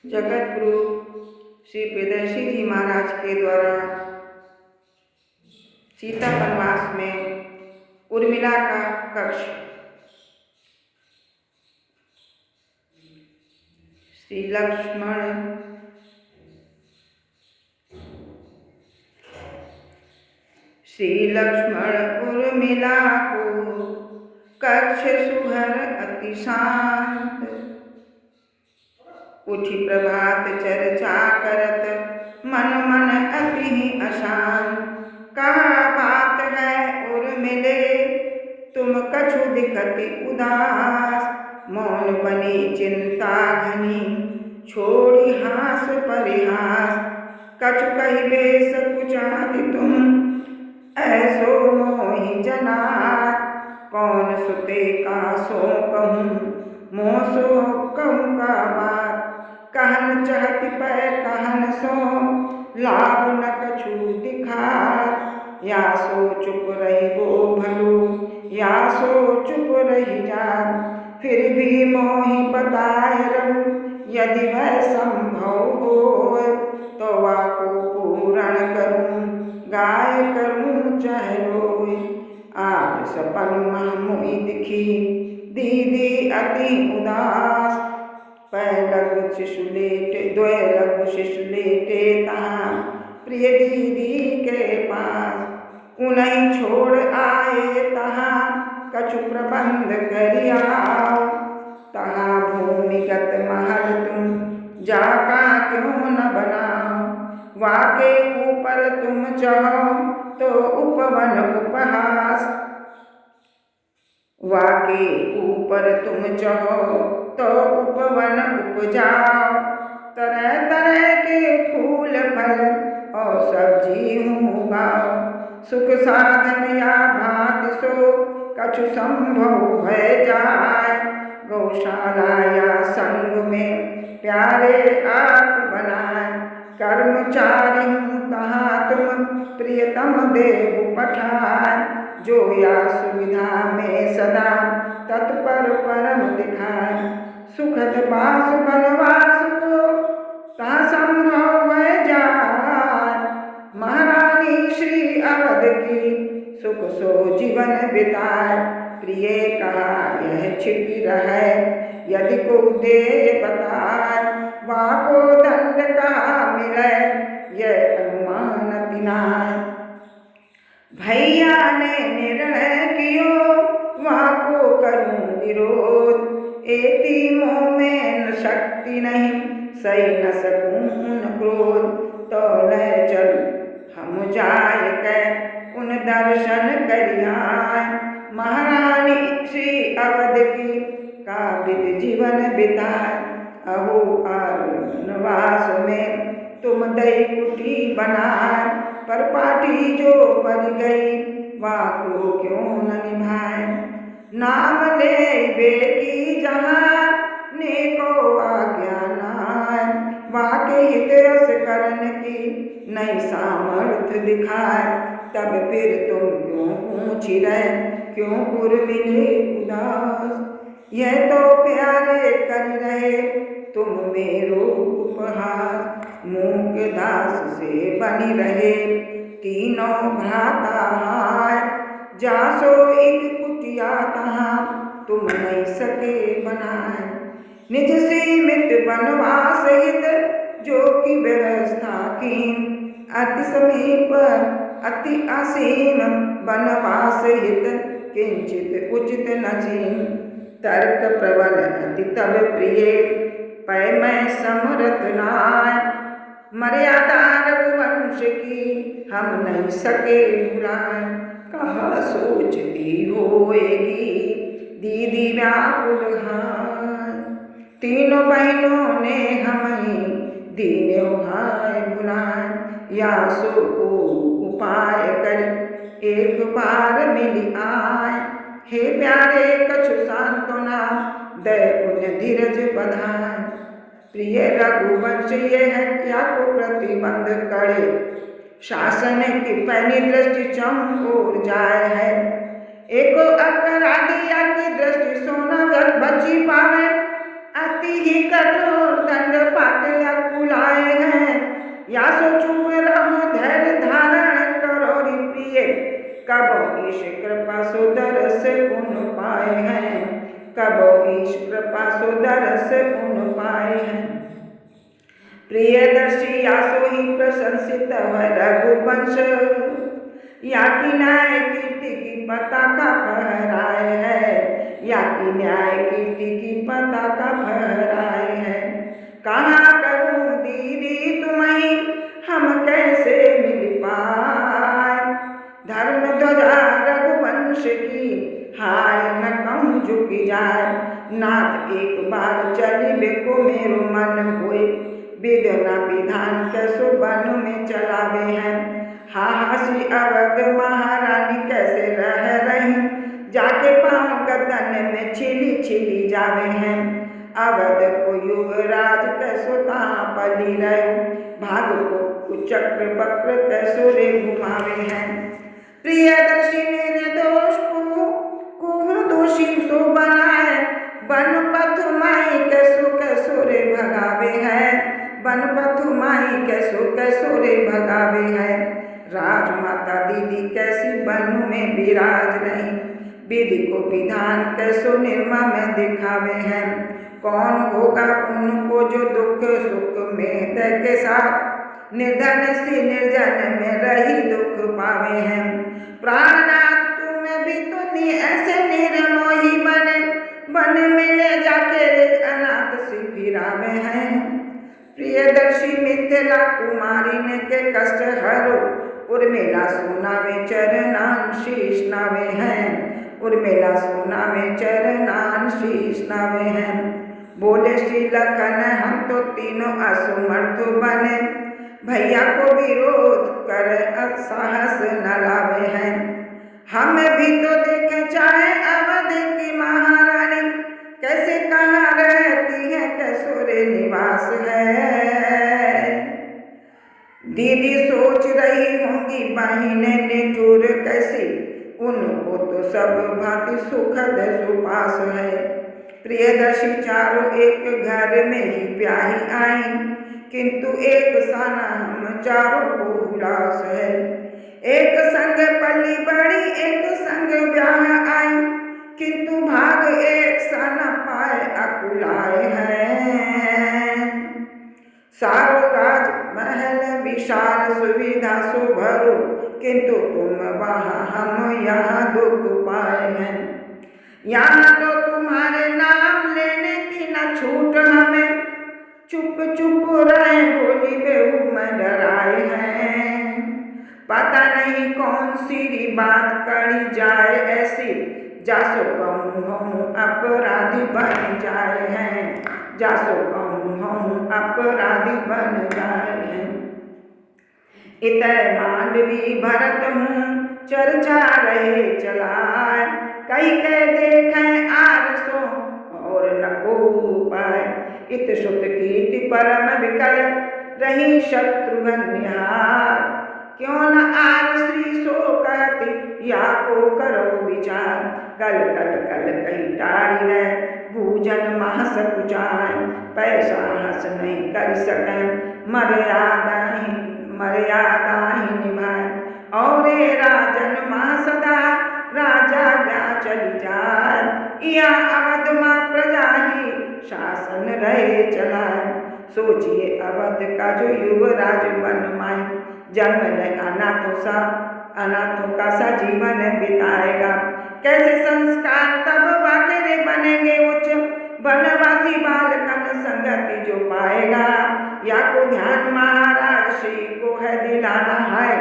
जगत गुरु श्री प्रियदर्शी जी महाराज के द्वारा सीता वनवास में उर्मिला का कक्ष श्री लक्ष्मण उर्मिला को कक्ष सुहर अति शांत। उठी प्रभात चर्चा करत मन मन अति ही अशांत। कहा बात है उर्मिले तुम कछु दिखति उदास। मौन बनी चिंता घनी छोड़ी हास परिहास। कछु कहिबे सकुचादि तुम ऐसो मोहि जनात। कौन सुते का सो कहूँ मोह सो कहूँ का बात। कहन चहति पै कहन सो लाभ न कछु दिखात। या सो चुप रही वो भलो या सो चुप रही जात। फिर भी मोहि बताए रहूँ यदि वह संभव हो तो वाको पूरण करूँ गाय करूँ चाहे रोए। आज सपन मह मोहि दिखी दीदी अति उदास। पै लघु शिशु लेटे द्वय लघु शिशु लेटे तहाँ प्रिय दीदी के पास। उन्हीं छोड़ आए तहाँ कछु प्रबंध करियाओ। तहाँ भूमिगत महल तुम जाका क्यों न बनाओ। वाके ऊपर तुम चढ़ो तो उपवन उपहास। वाके ऊपर तुम चढ़ो तो उपवन उपजाओ। तरह तरह के फूल फल और सब्जी उगाओ। सुख साधन या भात सो कछु संभव है जाए। गौशाला या संग में प्यारे आप बनाए। कर्मचारी हूँ तहाँ तुम प्रियतम देव पठाए। जो या सुविधा में सदा तत्पर परम दिखाए। सुखद बास बनवास को तहाँ संभव है जाए। महारानी श्री अवध की सुख सो जीवन बिताए। प्रिय कहा यह छिपी रहे यदि को दे बताए। वाको दंड कहा मिले यह अनुमान तिनाय। भैया ने निर्णय कियो वाको करूं विरोध। एति मोह में न शक्ति नहीं सही न सकूं उन क्रोध। तो न चल हम जाय कै उन दर्शन करियाय। महारानी श्री अवध की काबित जीवन बिताए। अहो आर वनवास में तुम दई कुटी बनाए। पर पाटी जो पर गई वाको क्यों न निभाए। नाम ले बेकी जहाँ नेको आज्ञा नाय। वाके हित रस करन की नई सामर्थ दिखाए। तब फिर तुम क्यों पूछी रहे क्यों उर्मिले उदास। यह तो प्यारे कर रहे तुम मेरो उपहास। मूक दास से बनी रहे तीनों भ्राता हाय। जासो एक कुटिया तहाँ तुम नहीं सके बनाए। निज सीमित बनवास हित जो की व्यवस्था कीन। अति समीप अति असीम बनवास हित किंचित उचित न चीन। तर्क प्रबल अति तब प्रिय पै मैं समरथ नाय। मर्यादा रघुवंश की हम नहीं सके भुलाए। कहा सोचती होएगी दीदी व्याकुल हाय। तीनों बहनों ने हमें दीने हाय भुलाए। या सो को उपाय कर एक बार मिल आए। हे प्यारे कछु सांत्वना दे उन धीरज बधाए। प्रिय रघुवंश ये है क्या को प्रतिबंध करे। शासन की पैनी दृष्टि चम ओर जाए है। एको अपराधिया की दृष्टि सोना बची पावे। अति ही कठोर दंड पाके अकुलाए हैं। या सो चुप रहो धैर्य धारण करो रे प्रिय, कबो ईश कृपा सुदर से पुण्य पाए हैं, कबो ईश कृपा सुदर से पुण्य पाए हैं। प्रियदर्शी यासो ही प्रशंसित है रघुवंश, या की न्याय कीर्ति की पताका फहराए है, या की न्याय कीर्ति की पताका फहराए है। कहाँ करूं दीदी तुम्हें हम कैसे मिल पाए, धर्म ध्वजा रघुवंश की हाय न कहूँ झुक जाए। नाथ एक बार चलिबे को मेरो मन होए, विधना विधान कैसो बन में चलावे हैं। हाहासी अवध महारानी कैसे रह रही, जाके पाँव गदन में छिली छिली जावे हैं। अवध को युवराज कैसो कहाँ पली रहो, भाग को चक्र वक्र कैसो रे घुमावे हैं। प्रियदर्शी निर्दोष को दोषी सो बनाए, बन पथु माई कैसो कैसो रे भगावे है, बन पथु माई कैसो कैसो रे भगावे है। राजमाता दीदी कैसी बन में विराज रही, विधि को विधान कैसो निर्मा में दिखावे हैं। कौन होगा उनको जो दुख सुख में दय के साथ, निर्धन सी निर्जन में रही दुख पावे हैं। प्राणनाथ तुम्हें भी तो ऐसे निर्मोही बने, बन मिले जाके अनाथ सी फिरावे हैं। प्रियदर्शी मिथिला कुमारी ने के कष्ट हरो, उर्मिला सुनावे चरणान शीश नावे हैं, उर्मिला सुनावे चरणान शीश नावे हैं। बोले श्री लखन हम तो तीनों असमर्थ बने, भैया को विरोध कर साहस न लावे हैं। हम भी तो देखे चाहे अवध की महारानी, कैसे कहाँ रहती है कैसो रे निवास है। दीदी सोच रही होंगी बहिने निठुर कैसी, उनको तो सब भांति सुखद सुपास है। प्रियदर्शी चारों एक घर में ही ब्याही आई, किंतु एक साना हम चारों को उलास है। एक संग पली बड़ी एक संग ब्याह आई, किंतु भाग एक सा न पाए अकुलाए हैं। सारो राज महल विशाल सुविधा सो भरो, किंतु तुम वहाँ हम यहाँ दुख पाए हैं। यहाँ तो तुम्हारे नाम लेने की न छूट हमें, चुप चुप रहे बोली बेहू में डराए हैं। पता नहीं कौन सी बात करी जाए ऐसी, जासो कहूँ हूँ अपराधी बन जाए हैं, जासो कहूँ हूँ अपराधी बन जाए हैं। इतय मांडवी भरत हूँ चर्चा रहे चलाए, कई कह देखें आरसों और न को पाए। इत सुत कीर्ति परम विकल रही शत्रुघ्न निहार, क्यों न आर श्री सो कहती या को करो विचार। कल कल कल कही टारी रहे भूजन महस कुचाए, पैसा हंस नहीं कर सके मर्यादा ही निभाए। और राजन माँ सदा राजा ज्ञा चली जाए, या अवध माँ प्रजा ही शासन रहे चलाए। सोचिए अवध का जो युवराज बन माए, जन्म ले अनाथों का सा जीवन बिताएगा। कैसे संस्कार तब वाकरे बनेंगे उच्च, बनवासी बालकन संगति जो पाएगा। या को ध्यान महाराज श्री को है दिलाना है,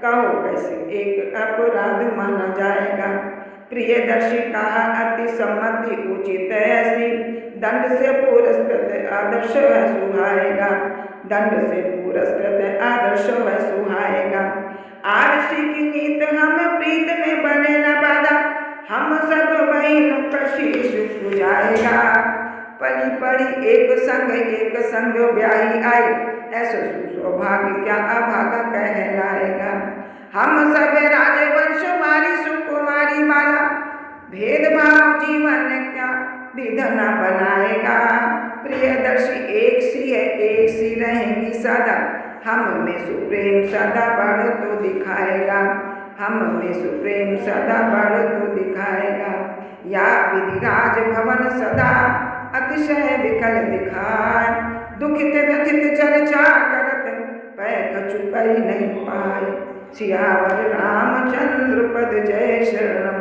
कहो कैसे एक अपराध माना जाएगा। प्रियदर्शी कहा अति सम्मति उचित ऐसी, दंड से पुरस्कृत आदर्श है सुहाएगा, दंड से पुरस्कृत आदर्श है सुहाएगा। आरसी की नीत हम प्रीत में बने न बाधा, हम सब बहनों का शीश पूजाएगा। पली पड़ी एक संग ब्याही आई, ऐसो सुसौभाग्य क्या अभागा कहलाएगा। हम सब राजवंश वाली सुकुमारी वाला, भेदभाव जीवन क्या विधना बनाएगा। प्रियदर्शी एक सी है, एक सी रहेंगी सदा, हम में सुप्रेम सदा बढ़ तो दिखाएगा, हम में सुप्रेम सदा बढ़ तो दिखाएगा। या विधिराज भवन सदा अतिशय विकल दिखाए, दुखित व्यथित चर्चा करत पै कछु कही नहीं पाए। सियावर रामचंद्र पद जय शरणम,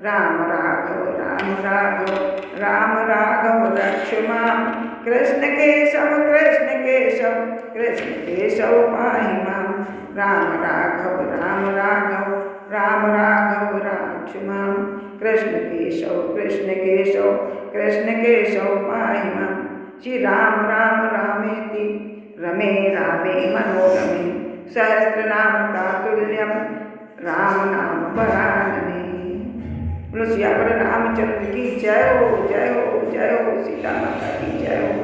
राम राघव राम राघव राम राघव रक्षमाम, कृष्ण केशव कृष्ण केशव कृष्ण केशव पाहि माम, राम राघव राम राघव राम राघव रक्षमाम, कृष्ण केशव कृष्ण केशव कृष्ण केशव पाहि माम। श्री राम राम रामेति रमे रामे मनोरमे, सहस्रनाम तातुल्यम राम नाम वरानने। बोलो सियावर रामचंद्र की जय हो, जय हो, जय हो, सीता माता की जय हो।